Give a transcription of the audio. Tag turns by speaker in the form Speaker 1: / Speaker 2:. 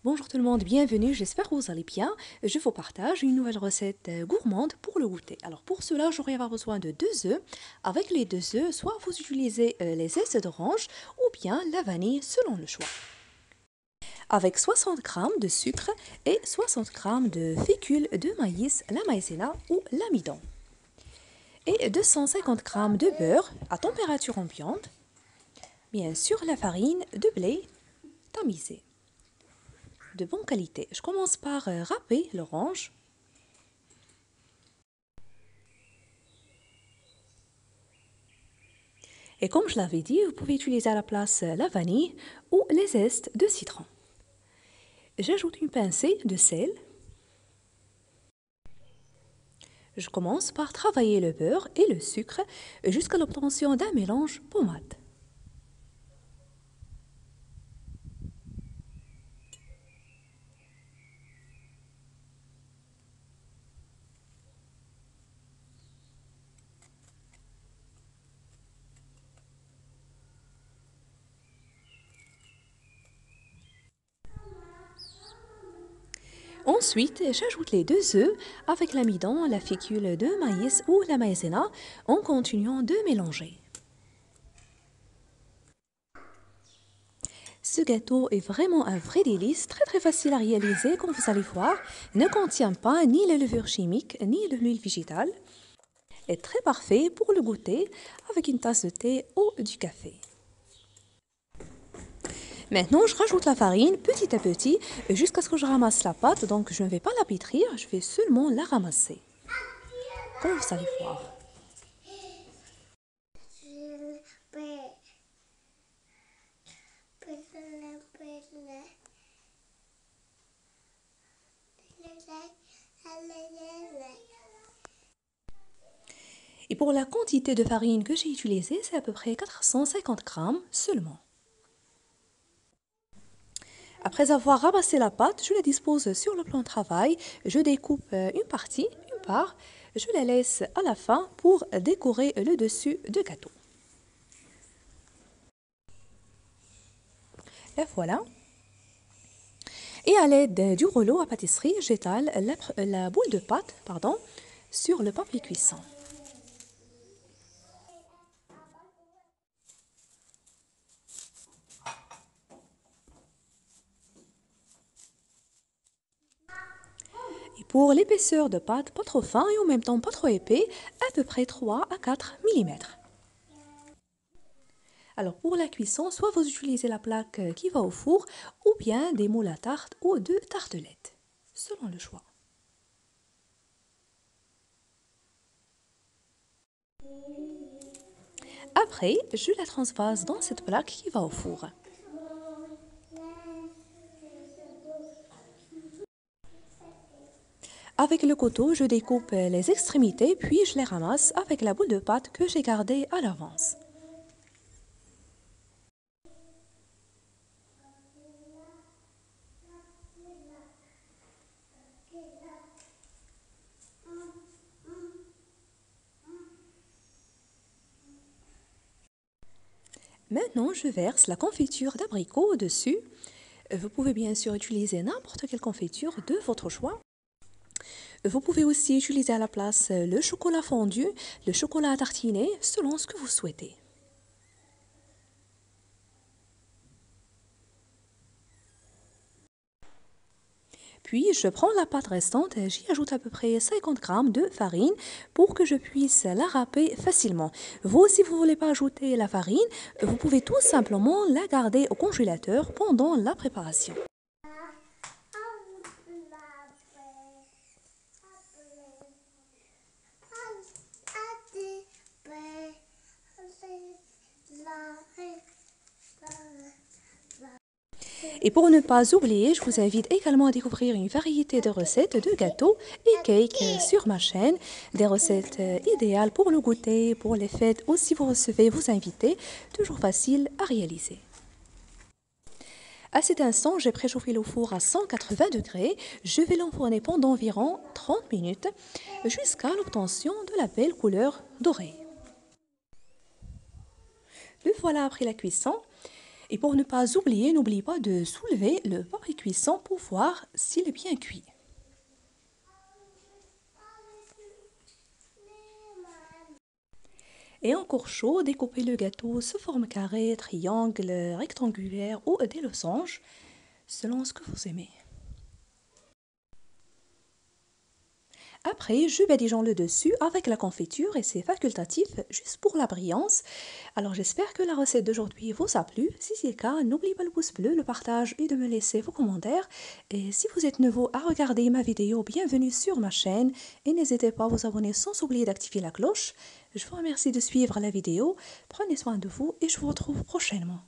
Speaker 1: Bonjour tout le monde, bienvenue, j'espère que vous allez bien. Je vous partage une nouvelle recette gourmande pour le goûter. Alors pour cela, j'aurai avoir besoin de 2 œufs. Avec les 2 œufs, soit vous utilisez les zestes d'orange ou bien la vanille selon le choix. Avec 60 g de sucre et 60 g de fécule de maïs, la maïzena ou l'amidon. Et 250 g de beurre à température ambiante. Bien sûr, la farine de blé tamisée de bonne qualité. Je commence par râper l'orange. Et comme je l'avais dit, vous pouvez utiliser à la place la vanille ou les zestes de citron. J'ajoute une pincée de sel. Je commence par travailler le beurre et le sucre jusqu'à l'obtention d'un mélange pommade. Ensuite, j'ajoute les 2 œufs avec l'amidon, la fécule de maïs ou la maïzena en continuant de mélanger. Ce gâteau est vraiment un vrai délice, très facile à réaliser comme vous allez voir. Ne contient pas ni les levures chimiques ni de l'huile végétale. Est très parfait pour le goûter avec une tasse de thé ou du café. Maintenant, je rajoute la farine petit à petit jusqu'à ce que je ramasse la pâte. Donc, je ne vais pas la pétrir, je vais seulement la ramasser. Comme vous allez voir. Et pour la quantité de farine que j'ai utilisée, c'est à peu près 450 g seulement. Après avoir ramassé la pâte, je la dispose sur le plan de travail. Je découpe une partie, une part. Je la laisse à la fin pour décorer le dessus du gâteau. Et voilà. Et à l'aide du rouleau à pâtisserie, j'étale la boule de pâte sur le papier cuisson. Et pour l'épaisseur de pâte, pas trop fin et en même temps pas trop épais, à peu près 3 à 4 mm. Alors pour la cuisson, soit vous utilisez la plaque qui va au four ou bien des moules à tarte ou de tartelettes, selon le choix. Après, je la transvase dans cette plaque qui va au four. Avec le couteau, je découpe les extrémités puis je les ramasse avec la boule de pâte que j'ai gardée à l'avance. Maintenant, je verse la confiture d'abricot au-dessus. Vous pouvez bien sûr utiliser n'importe quelle confiture de votre choix. Vous pouvez aussi utiliser à la place le chocolat fondu, le chocolat à tartiner, selon ce que vous souhaitez. Puis, je prends la pâte restante et j'y ajoute à peu près 50 g de farine pour que je puisse la râper facilement. Vous, si vous ne voulez pas ajouter la farine, vous pouvez tout simplement la garder au congélateur pendant la préparation. Et pour ne pas oublier, je vous invite également à découvrir une variété de recettes de gâteaux et cakes sur ma chaîne. Des recettes idéales pour le goûter, pour les fêtes ou si vous recevez vos invités, toujours facile à réaliser. À cet instant, j'ai préchauffé le four à 180 degrés. Je vais l'enfourner pendant environ 30 minutes jusqu'à l'obtention de la belle couleur dorée. Le voilà après la cuisson. Et pour ne pas oublier, n'oubliez pas de soulever le papier cuisson pour voir s'il est bien cuit. Et encore chaud, découpez le gâteau sous forme carré, triangle, rectangulaire ou des losanges, selon ce que vous aimez. Après, je badigeons le dessus avec la confiture et c'est facultatif juste pour la brillance. Alors j'espère que la recette d'aujourd'hui vous a plu. Si c'est le cas, n'oubliez pas le pouce bleu, le partage et de me laisser vos commentaires. Et si vous êtes nouveau à regarder ma vidéo, bienvenue sur ma chaîne et n'hésitez pas à vous abonner sans oublier d'activer la cloche. Je vous remercie de suivre la vidéo. Prenez soin de vous et je vous retrouve prochainement.